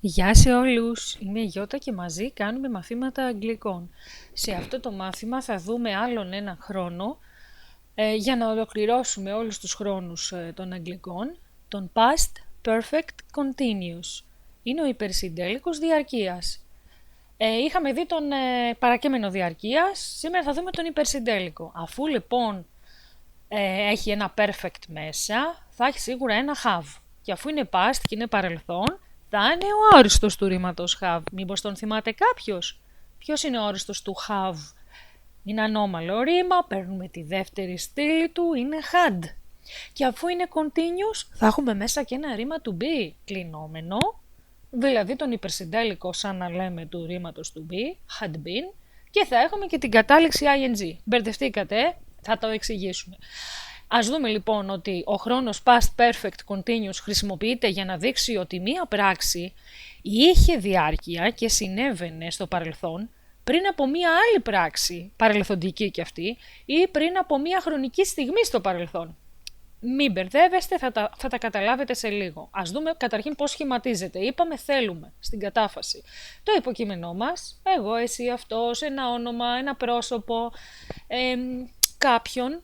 Γεια σε όλους! Είμαι η Yiota και μαζί κάνουμε μαθήματα αγγλικών. Σε αυτό το μάθημα θα δούμε άλλον ένα χρόνο για να ολοκληρώσουμε όλους τους χρόνους των αγγλικών, τον past perfect continuous. Είναι ο υπερσυντέλικος διαρκείας. Είχαμε δει τον παρακείμενο διαρκείας, σήμερα θα δούμε τον υπερσυντέλικο. Αφού λοιπόν έχει ένα perfect μέσα, θα έχει σίγουρα ένα have. Και αφού είναι past και είναι παρελθόν, θα είναι ο όριστος του ρήματος have. Μήπως τον θυμάται κάποιος? Ποιος είναι ο όριστος του have? Είναι ανώμαλο ρήμα, παίρνουμε τη δεύτερη στήλη του, είναι had. Και αφού είναι continuous, θα έχουμε μέσα και ένα ρήμα to be, κλεινόμενο, δηλαδή τον υπερσυντέλικο σαν να λέμε του ρήματος to be, had been, και θα έχουμε και την κατάληξη ing. Μπερδευτήκατε, θα το εξηγήσουμε. Ας δούμε λοιπόν ότι ο χρόνος past perfect continuous χρησιμοποιείται για να δείξει ότι μία πράξη είχε διάρκεια και συνέβαινε στο παρελθόν πριν από μία άλλη πράξη, παρελθοντική κι αυτή, ή πριν από μία χρονική στιγμή στο παρελθόν. Μην μπερδεύεστε, θα τα καταλάβετε σε λίγο. Ας δούμε καταρχήν πώς σχηματίζεται. Είπαμε θέλουμε στην κατάφαση. Το υποκείμενό μας, εγώ, εσύ, αυτός, ένα όνομα, ένα πρόσωπο, κάποιον.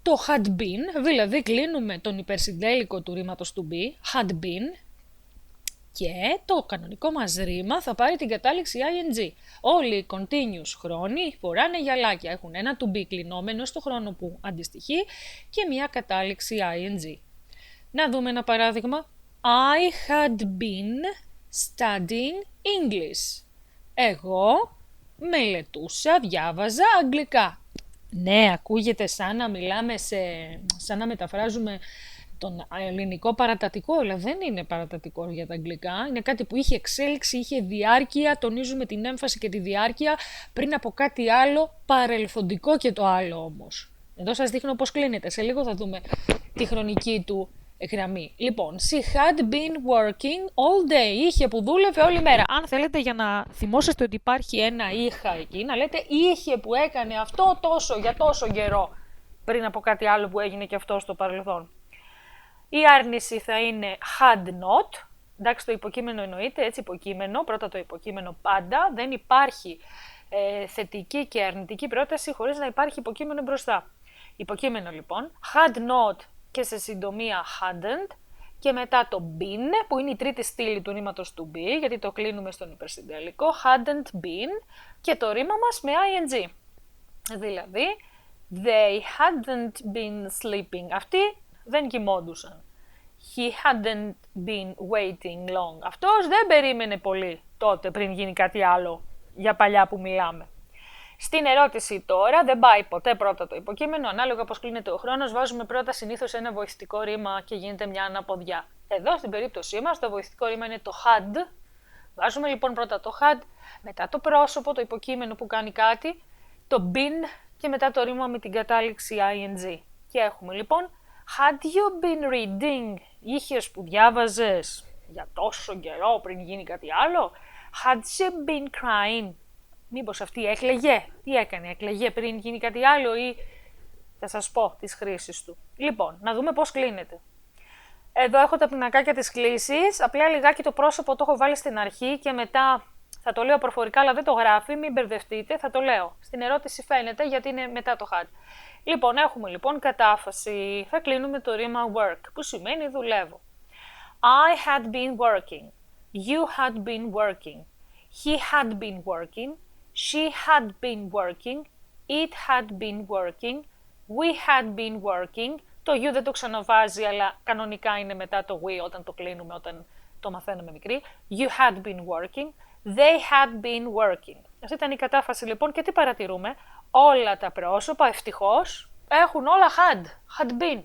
Το had been, δηλαδή κλείνουμε τον υπερσυντέλικο του ρήματος to be, had been, και το κανονικό μας ρήμα θα πάρει την κατάληξη ing. Όλοι οι continuous χρόνοι φοράνε γυαλάκια, έχουν ένα to be κλεινόμενο στο χρόνο που αντιστοιχεί και μια κατάληξη ing. Να δούμε ένα παράδειγμα. I had been studying English. Εγώ μελετούσα, διάβαζα αγγλικά. Ναι, ακούγεται σαν να μιλάμε σαν να μεταφράζουμε τον ελληνικό παρατατικό, αλλά δεν είναι παρατατικό για τα αγγλικά. Είναι κάτι που είχε εξέλιξη, είχε διάρκεια, τονίζουμε την έμφαση και τη διάρκεια πριν από κάτι άλλο, παρελθοντικό και το άλλο όμως. Εδώ σας δείχνω πώς κλείνεται, σε λίγο θα δούμε τη χρονική του γραμμή. Λοιπόν, she had been working all day. Είχε που δούλευε όλη μέρα. Αν θέλετε για να θυμόσαστε ότι υπάρχει ένα είχα εκεί, να λέτε είχε που έκανε αυτό τόσο για τόσο καιρό πριν από κάτι άλλο που έγινε και αυτό στο παρελθόν. Η άρνηση θα είναι had not. Εντάξει, το υποκείμενο εννοείται, έτσι υποκείμενο, πρώτα το υποκείμενο πάντα. Δεν υπάρχει θετική και αρνητική πρόταση χωρίς να υπάρχει υποκείμενο μπροστά. Υποκείμενο λοιπόν, had not και σε συντομία hadn't, και μετά το been που είναι η τρίτη στήλη του ρήματος to be, γιατί το κλείνουμε στον υπερσυντέλικο, hadn't been, και το ρήμα μας με ing. Δηλαδή, they hadn't been sleeping. Αυτοί δεν κοιμόντουσαν. He hadn't been waiting long. Αυτός δεν περίμενε πολύ τότε πριν γίνει κάτι άλλο για παλιά που μιλάμε. Στην ερώτηση τώρα δεν πάει ποτέ πρώτα το υποκείμενο, ανάλογα πώς κλείνεται ο χρόνος, βάζουμε πρώτα συνήθως ένα βοηθητικό ρήμα και γίνεται μια αναποδιά. Εδώ στην περίπτωσή μας το βοηθητικό ρήμα είναι το had. Βάζουμε λοιπόν πρώτα το had, μετά το πρόσωπο, το υποκείμενο που κάνει κάτι, το been και μετά το ρήμα με την κατάληξη ing. Και έχουμε λοιπόν had you been reading, είχες που διάβαζες για τόσο καιρό πριν γίνει κάτι άλλο. Had she been crying, μήπως αυτή έκλαιγε, τι έκανε, έκλαιγε πριν γίνει κάτι άλλο, ή θα σας πω τις χρήσεις του. Λοιπόν, να δούμε πώς κλείνεται. Εδώ έχω τα πινακάκια της κλήσης, απλά λιγάκι το πρόσωπο το έχω βάλει στην αρχή και μετά θα το λέω προφορικά, αλλά δεν το γράφει, μην μπερδευτείτε, θα το λέω. Στην ερώτηση φαίνεται γιατί είναι μετά το had. Λοιπόν, έχουμε λοιπόν κατάφαση, θα κλείνουμε το ρήμα work, που σημαίνει δουλεύω. I had been working, you had been working, he had been working, she had been working, it had been working, we had been working. Το you δεν το ξαναβάζει, αλλά κανονικά είναι μετά το we όταν το κλείνουμε, όταν το μαθαίνουμε μικρή. You had been working, they had been working. Αυτή ήταν η κατάφαση λοιπόν και τι παρατηρούμε? Όλα τα πρόσωπα ευτυχώς έχουν όλα had been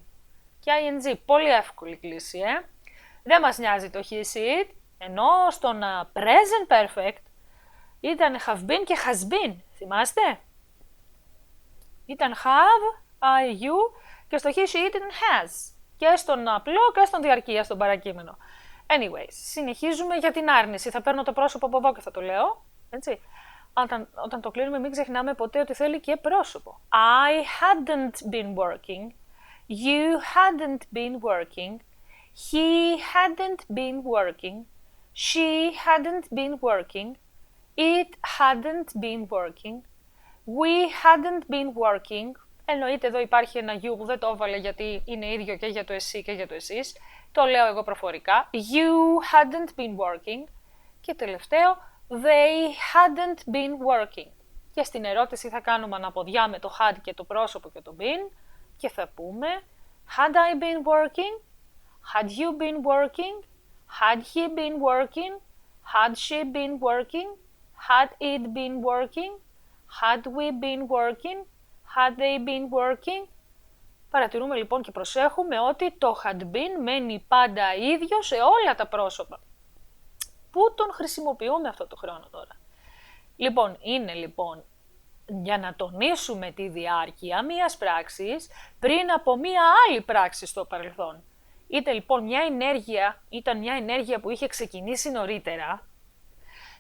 και ing. Πολύ εύκολη κλίση, Δεν μας νοιάζει το he, it, ενώ στον present perfect ήταν have been και has been, θυμάστε? Ήταν have, I, you, και στο he, she, it ήταν has. Και στον απλό και στον διαρκεία, στον παρακείμενο. Anyways, συνεχίζουμε για την άρνηση. Θα παίρνω το πρόσωπο από εδώ και θα το λέω, έτσι. Όταν το κλείνουμε μην ξεχνάμε ποτέ ότι θέλει και πρόσωπο. I hadn't been working, you hadn't been working, he hadn't been working, She hadn't been working. It hadn't been working. We hadn't been working. Εννοείται εδώ υπάρχει ένα you που δεν το έβαλε γιατί είναι ίδιο και για το εσύ και για το εσείς. Το λέω εγώ προφορικά. You hadn't been working. Και τελευταίο, they hadn't been working. Και στην ερώτηση θα κάνουμε αναποδιά με το had και το πρόσωπο και το been και θα πούμε had I been working? Had you been working? Had he been working? Had she been working? Had it been working? Had we been working? Had they been working? Παρατηρούμε λοιπόν και προσέχουμε ότι το had been μένει πάντα ίδιο σε όλα τα πρόσωπα. Πού τον χρησιμοποιούμε αυτό το χρόνο τώρα? Λοιπόν, είναι λοιπόν για να τονίσουμε τη διάρκεια μιας πράξης πριν από μια άλλη πράξη στο παρελθόν. Ήταν λοιπόν μια ενέργεια που είχε ξεκινήσει νωρίτερα.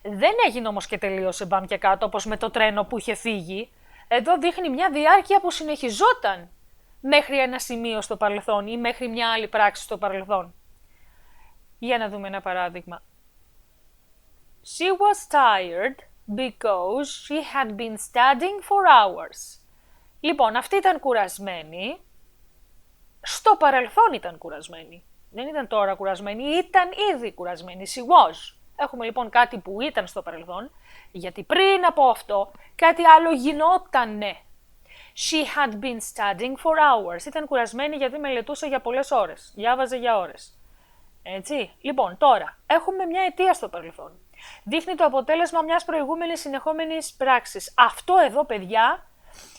Δεν έγινε όμως και τελείωσε μπαμ και κάτω όπως με το τρένο που είχε φύγει. Εδώ δείχνει μια διάρκεια που συνεχιζόταν μέχρι ένα σημείο στο παρελθόν ή μέχρι μια άλλη πράξη στο παρελθόν. Για να δούμε ένα παράδειγμα. She was tired because she had been studying for hours. Λοιπόν, αυτή ήταν κουρασμένη. Στο παρελθόν ήταν κουρασμένη. Δεν ήταν τώρα κουρασμένη, ήταν ήδη κουρασμένη. She was. Έχουμε λοιπόν κάτι που ήταν στο παρελθόν, γιατί πριν από αυτό κάτι άλλο γινότανε. She had been studying for hours. Ήταν κουρασμένη γιατί μελετούσε για πολλές ώρες. Διάβαζε για ώρες. Έτσι. Λοιπόν, τώρα έχουμε μια αιτία στο παρελθόν. Δείχνει το αποτέλεσμα μιας προηγούμενης συνεχόμενης πράξης. Αυτό εδώ, παιδιά,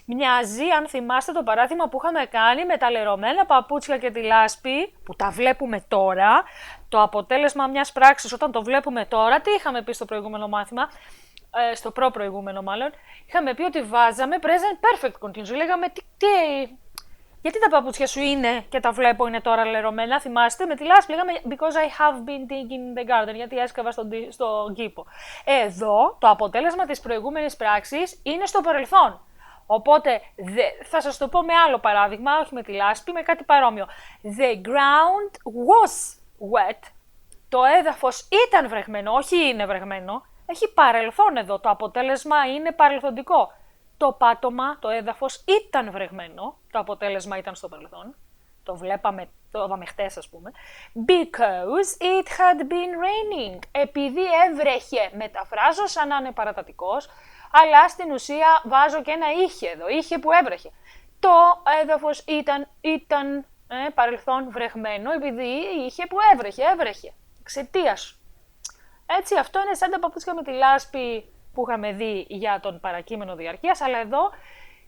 μοιάζει, αν θυμάστε το παράδειγμα που είχαμε κάνει με τα λερωμένα παπούτσια και τη λάσπη, που τα βλέπουμε τώρα. Το αποτέλεσμα μιας πράξης όταν το βλέπουμε τώρα, τι είχαμε πει στο προηγούμενο μάθημα, στο προπροηγούμενο μάλλον, είχαμε πει ότι βάζαμε present perfect continuous. Λέγαμε γιατί τα παπούτσια σου είναι και τα βλέπω είναι τώρα λερωμένα, θυμάστε, με τη λάσπη λέγαμε because I have been digging in the garden, γιατί έσκαβα στον κήπο. Εδώ το αποτέλεσμα της προηγούμενης πράξης είναι στο παρελθόν. Οπότε θα σας το πω με άλλο παράδειγμα, όχι με τη λάσπη, με κάτι παρόμοιο. The ground was wet. Το έδαφος ήταν βρεγμένο, όχι είναι βρεγμένο. Έχει παρελθόν εδώ, το αποτέλεσμα είναι παρελθοντικό. Το πάτωμα, το έδαφος ήταν βρεγμένο, το αποτέλεσμα ήταν στο παρελθόν. Το είδαμε χτες ας πούμε. Because it had been raining. Επειδή έβρεχε, μεταφράζω σαν να είναι παρατατικός, αλλά στην ουσία βάζω και ένα είχε εδώ, είχε που έβρεχε. Το έδαφος ήταν παρελθόν βρεγμένο, επειδή είχε που έβρεχε. Εξαιτίας. Έτσι, αυτό είναι σαν τα παπούτσια με τη λάσπη που είχαμε δει για τον παρακείμενο διαρκείας, αλλά εδώ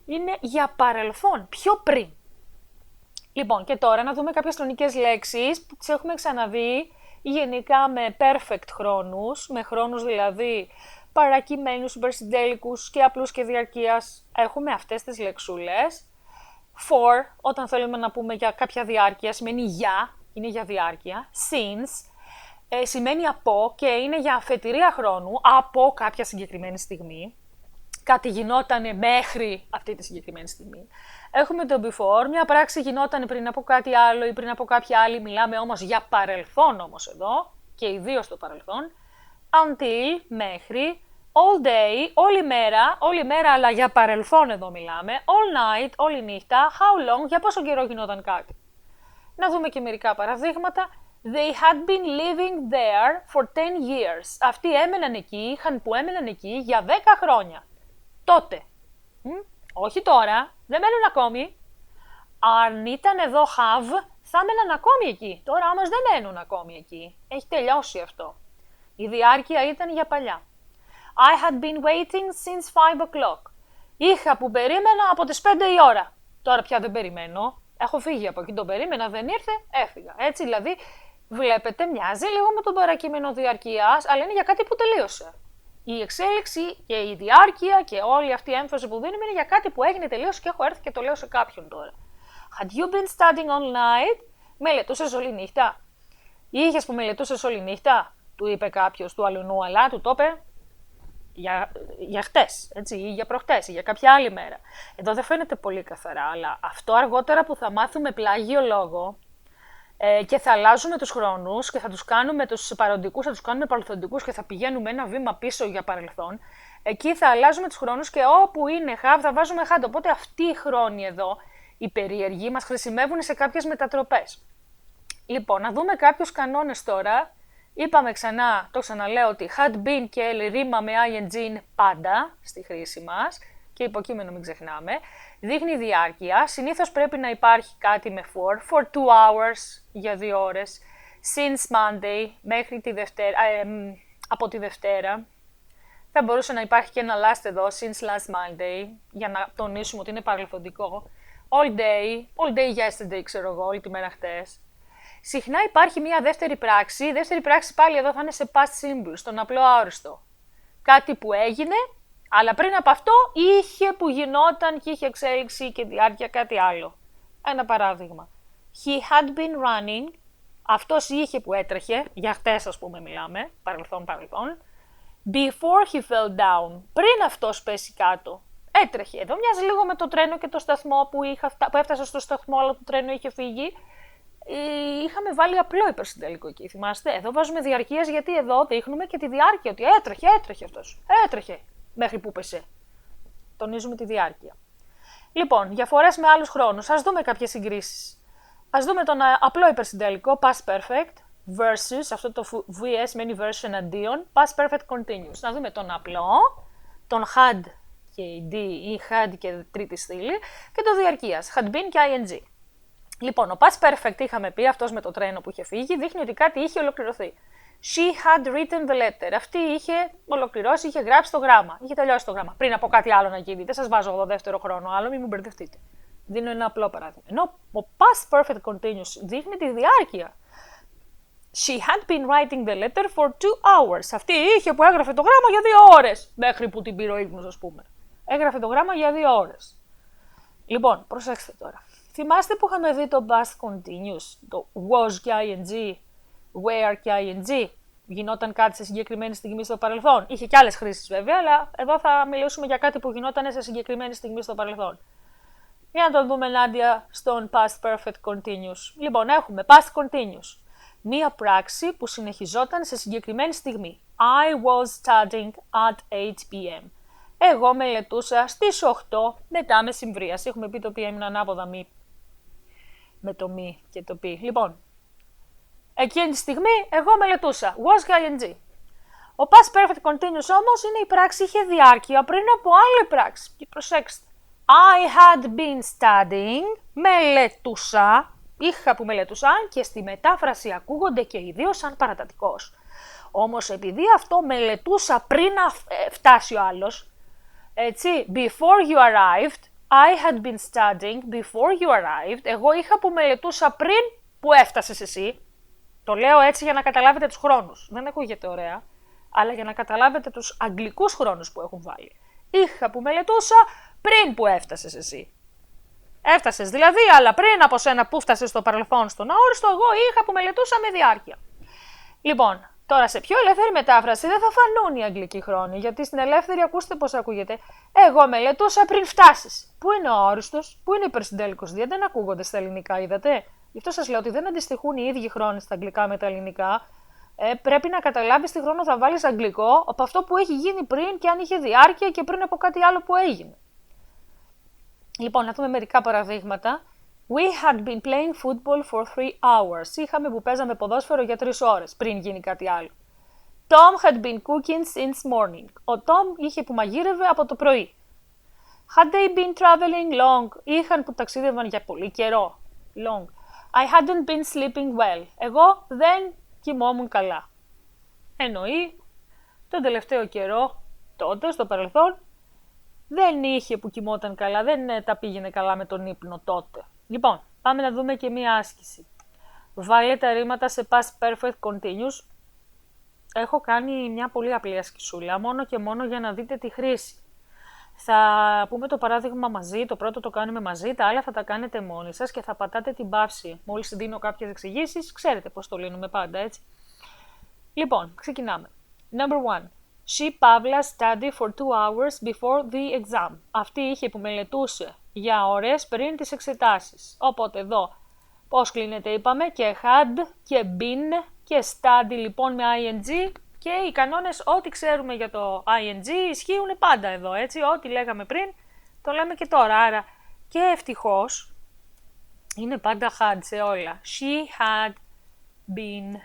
είναι για παρελθόν, πιο πριν. Λοιπόν, και τώρα να δούμε κάποιες χρονικές λέξεις που τις έχουμε ξαναδεί γενικά με perfect χρόνους, με χρόνους δηλαδή παρακειμένους, υπερσυντέλικους και απλούς και διαρκείας. Έχουμε αυτές τις λεξούλες. For, όταν θέλουμε να πούμε για κάποια διάρκεια, σημαίνει για, είναι για διάρκεια. Since, σημαίνει από και είναι για αφετηρία χρόνου, από κάποια συγκεκριμένη στιγμή. Κάτι γινότανε μέχρι αυτή τη συγκεκριμένη στιγμή. Έχουμε το before, μια πράξη γινότανε πριν από κάτι άλλο ή πριν από κάποια άλλη, μιλάμε όμως για παρελθόν όμως εδώ, και ιδίως το παρελθόν. Until, μέχρι, all day, όλη μέρα, αλλά για παρελθόν εδώ μιλάμε. All night, όλη νύχτα, how long, για πόσο καιρό γινόταν κάτι. Να δούμε και μερικά παραδείγματα. They had been living there for 10 years. Αυτοί έμεναν εκεί, έμεναν εκεί για 10 χρόνια. Τότε. Όχι τώρα, δεν μένουν ακόμη. Αν ήταν εδώ have, θα έμεναν ακόμη εκεί. Τώρα όμως δεν μένουν ακόμη εκεί. Έχει τελειώσει αυτό. Η διάρκεια ήταν για παλιά. I had been waiting since 5 o'clock. Είχα που περίμενα από τις 5 η ώρα. Τώρα πια δεν περιμένω. Έχω φύγει από εκεί, τον περίμενα, δεν ήρθε, έφυγα. Έτσι δηλαδή, βλέπετε, μοιάζει λίγο με τον παρακείμενο διαρκείας, αλλά είναι για κάτι που τελείωσε. Η εξέλιξη και η διάρκεια και όλη αυτή η έμφαση που δίνουμε είναι για κάτι που έγινε, τελείωσε και έχω έρθει και το λέω σε κάποιον τώρα. Had you been studying all night? Μελετούσες όλη νύχτα. Είχες που μελετούσες όλη νύχτα, του είπε κάποιος του αλουνού, αλλά του το είπε για χτες, έτσι, ή για προχτές, ή για κάποια άλλη μέρα. Εδώ δεν φαίνεται πολύ καθαρά, αλλά αυτό αργότερα που θα μάθουμε πλάγιο λόγο, Και θα αλλάζουμε τους χρόνους και θα τους κάνουμε τους παροντικούς, θα τους κάνουμε παρελθοντικούς και θα πηγαίνουμε ένα βήμα πίσω για παρελθόν. Εκεί θα αλλάζουμε τους χρόνους και όπου είναι have θα βάζουμε had. Οπότε αυτοί οι χρόνοι εδώ, οι περίεργοι, μας χρησιμεύουν σε κάποιες μετατροπές. Λοιπόν, να δούμε κάποιους κανόνες τώρα. Είπαμε ξανά, το ξαναλέω, ότι had been και ρήμα με ing είναι πάντα στη χρήση μας και υποκείμενο μην ξεχνάμε. Δείχνει διάρκεια, συνήθως πρέπει να υπάρχει κάτι με for 2 hours για 2 ώρες, since Monday μέχρι τη Δευτέρα, από τη Δευτέρα. Θα μπορούσε να υπάρχει και ένα last εδώ, since last Monday, για να τονίσουμε ότι είναι παρελθοντικό. All day yesterday, ξέρω εγώ, όλη τη μέρα χτες. Συχνά υπάρχει μια δεύτερη πράξη. Η δεύτερη πράξη πάλι εδώ θα είναι σε past simple, στον απλό αόριστο. Κάτι που έγινε, αλλά πριν από αυτό είχε που γινόταν και είχε εξέλιξη και διάρκεια κάτι άλλο. Ένα παράδειγμα. He had been running. Αυτός είχε που έτρεχε, για χτες ας πούμε μιλάμε, παρελθόν. Before he fell down. Πριν αυτός πέσει κάτω. Έτρεχε. Εδώ μοιάζει λίγο με το τρένο και το σταθμό που έφτασε στο σταθμό, αλλά το τρένο είχε φύγει. Είχαμε βάλει απλό υπερσυντελικό εκεί, θυμάστε. Εδώ βάζουμε διαρκείας γιατί εδώ δείχνουμε και τη διάρκεια, ότι έτρεχε αυτός. Έτρεχε μέχρι που πέσε. Τονίζουμε τη διάρκεια. Λοιπόν, διαφορές με άλλους χρόνους. Ας δούμε κάποιες συγκρίσεις. Ας δούμε τον απλό υπερσυντελικό, past perfect, versus, αυτό το vs σημαίνει versus εναντίον, past perfect continuous. Να δούμε τον απλό, τον had και d ή had και τρίτη στήλη, και το διαρκείας, had been και ing. Λοιπόν, ο past perfect είχαμε πει, αυτός με το τρένο που είχε φύγει, δείχνει ότι κάτι είχε ολοκληρωθεί. She had written the letter. Αυτή είχε ολοκληρώσει, είχε γράψει το γράμμα. Είχε τελειώσει το γράμμα. Πριν από κάτι άλλο να γίνει. Δεν σας βάζω εδώ δεύτερο χρόνο άλλο, μην μου μπερδευτείτε. Δίνω ένα απλό παράδειγμα. Ενώ ο past perfect continuous δείχνει τη διάρκεια. She had been writing the letter for 2 hours. Αυτή είχε που έγραφε το γράμμα για 2 ώρες. Μέχρι που την πήρε ο ύπνος, ας πούμε. Έγραφε το γράμμα για 2 ώρες. Λοιπόν, προσέξτε τώρα. Θυμάστε που είχαμε δει το past continuous, το was και ing, where και ing, γινόταν κάτι σε συγκεκριμένη στιγμή στο παρελθόν. Είχε και άλλες χρήσεις βέβαια, αλλά εδώ θα μιλήσουμε για κάτι που γινόταν σε συγκεκριμένη στιγμή στο παρελθόν. Για να το δούμε, Νάντια, στον past perfect continuous. Λοιπόν, έχουμε past continuous. Μία πράξη που συνεχιζόταν σε συγκεκριμένη στιγμή. I was studying at 8 p.m. Εγώ μελετούσα στις 8 μετά μεσημβρίας. Έχουμε πει το PM είναι ανάποδα μη. Με το μη και το πι. Λοιπόν, εκείνη τη στιγμή εγώ μελετούσα. Was και ing. Ο past perfect continuous όμως είναι η πράξη είχε διάρκεια πριν από άλλη πράξη. Και προσέξτε. I had been studying. Μελετούσα. Είχα που μελετούσα και στη μετάφραση ακούγονται και οι δύο σαν παρατατικός. Όμως επειδή αυτό μελετούσα πριν φτάσει ο άλλος, έτσι, before you arrived, I had been studying before you arrived. Εγώ είχα που μελετούσα πριν που έφτασες εσύ. Το λέω έτσι για να καταλάβετε τους χρόνους. Δεν ακούγεται ωραία, αλλά για να καταλάβετε τους αγγλικούς χρόνους που έχουν βάλει. Είχα που μελετούσα πριν που έφτασες εσύ. Έφτασες δηλαδή, αλλά πριν από σένα που φτάσες στο παρελθόν στον αόριστο, εγώ είχα που μελετούσα με διάρκεια. Λοιπόν, τώρα σε πιο ελεύθερη μετάφραση δεν θα φανούν οι αγγλικοί χρόνοι, γιατί στην ελεύθερη ακούστε πώς ακούγεται. Εγώ μελετούσα πριν φτάσεις. Πού είναι ο αόριστος, πού είναι υπερσυντέλικος δία, δεν ακούγονται στα ελληνικά, είδατε. Γι' αυτό σας λέω ότι δεν αντιστοιχούν οι ίδιοι χρόνοι στα αγγλικά με τα ελληνικά. Πρέπει να καταλάβεις τι χρόνο θα βάλεις αγγλικό από αυτό που έχει γίνει πριν και αν είχε διάρκεια και πριν από κάτι άλλο που έγινε. Λοιπόν, να δούμε μερικά παραδείγματα. We had been playing football for 3 hours. Είχαμε που παίζαμε ποδόσφαιρο για 3 ώρες πριν γίνει κάτι άλλο. Tom had been cooking since morning. Ο Tom είχε που μαγείρευε από το πρωί. Had they been traveling long. Είχαν που ταξίδευαν για πολύ καιρό. Long. I hadn't been sleeping well. Εγώ δεν κοιμόμουν καλά. Εννοεί τον τελευταίο καιρό, τότε, στο παρελθόν, δεν είχε που κοιμόταν καλά, δεν τα πήγαινε καλά με τον ύπνο τότε. Λοιπόν, πάμε να δούμε και μία άσκηση. Βάλε τα ρήματα σε past perfect continuous. Έχω κάνει μια πολύ απλή ασκησούλα, μόνο και μόνο για να δείτε τη χρήση. Θα πούμε το παράδειγμα μαζί, το πρώτο το κάνουμε μαζί, τα άλλα θα τα κάνετε μόνοι σας και θα πατάτε την παύση. Μόλις δίνω κάποιες εξηγήσεις, ξέρετε πώς το λύνουμε πάντα, έτσι. Λοιπόν, ξεκινάμε. Number 1. She, Pavla, studied for 2 hours before the exam. Αυτή είχε που μελετούσε για ώρες πριν τις εξετάσεις. Οπότε εδώ Πώς κλείνεται είπαμε, και had και been και study λοιπόν με ing, και οι κανόνες ό,τι ξέρουμε για το ing ισχύουν πάντα εδώ, έτσι, ό,τι λέγαμε πριν το λέμε και τώρα, άρα και ευτυχώς είναι πάντα had σε όλα. She had been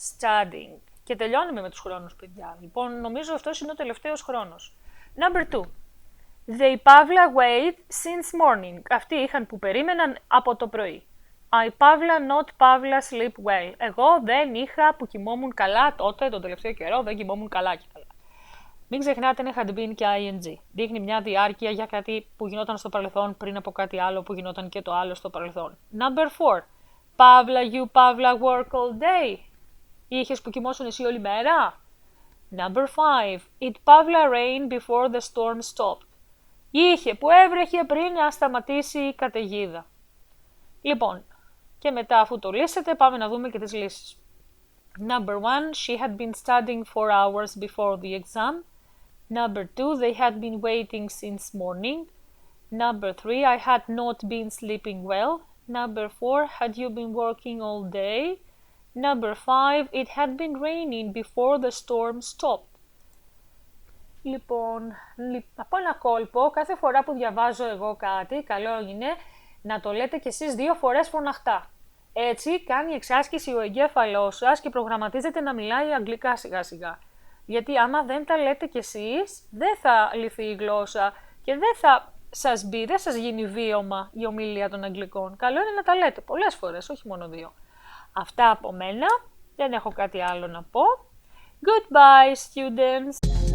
studying. Και τελειώνουμε με τους χρόνους, παιδιά. Λοιπόν, νομίζω αυτός είναι ο τελευταίος χρόνος. Number 2. They Pavla wait since morning. Αυτοί είχαν που περίμεναν από το πρωί. I Pavla not Pavla sleep well. Εγώ δεν είχα που κοιμόμουν καλά τότε, τον τελευταίο καιρό δεν κοιμόμουν καλά και καλά. Μην ξεχνάτε είναι had been και ing. Δείχνει μια διάρκεια για κάτι που γινόταν στο παρελθόν πριν από κάτι άλλο που γινόταν και το άλλο στο παρελθόν. Number 4. Pavla, you Pavla work all day. Είχες που κοιμόσουν εσύ όλη μέρα. Number 5. It Pavla rain before the storm stopped. Είχε που έβρεχε πριν να σταματήσει η καταιγίδα. Λοιπόν, και μετά αφού το λύσετε πάμε να δούμε και τις λύσεις. Number 1. She had been studying 4 hours before the exam. Number 2. They had been waiting since morning. Number 3. I had not been sleeping well. Number 4. Had you been working all day? Number 5. It had been raining before the storm stopped. Λοιπόν, από ένα κόλπο, κάθε φορά που διαβάζω εγώ κάτι, καλό είναι να το λέτε κι εσείς 2 φορές φωναχτά. Έτσι κάνει εξάσκηση ο εγκέφαλός σας και προγραμματίζεται να μιλάει αγγλικά σιγά σιγά. Γιατί άμα δεν τα λέτε κι εσείς, δεν θα λυθεί η γλώσσα και δεν θα σας μπει, δεν σας γίνει βίωμα η ομιλία των αγγλικών. Καλό είναι να τα λέτε πολλές φορές, όχι μόνο 2. Αυτά από μένα, δεν έχω κάτι άλλο να πω. Goodbye, students!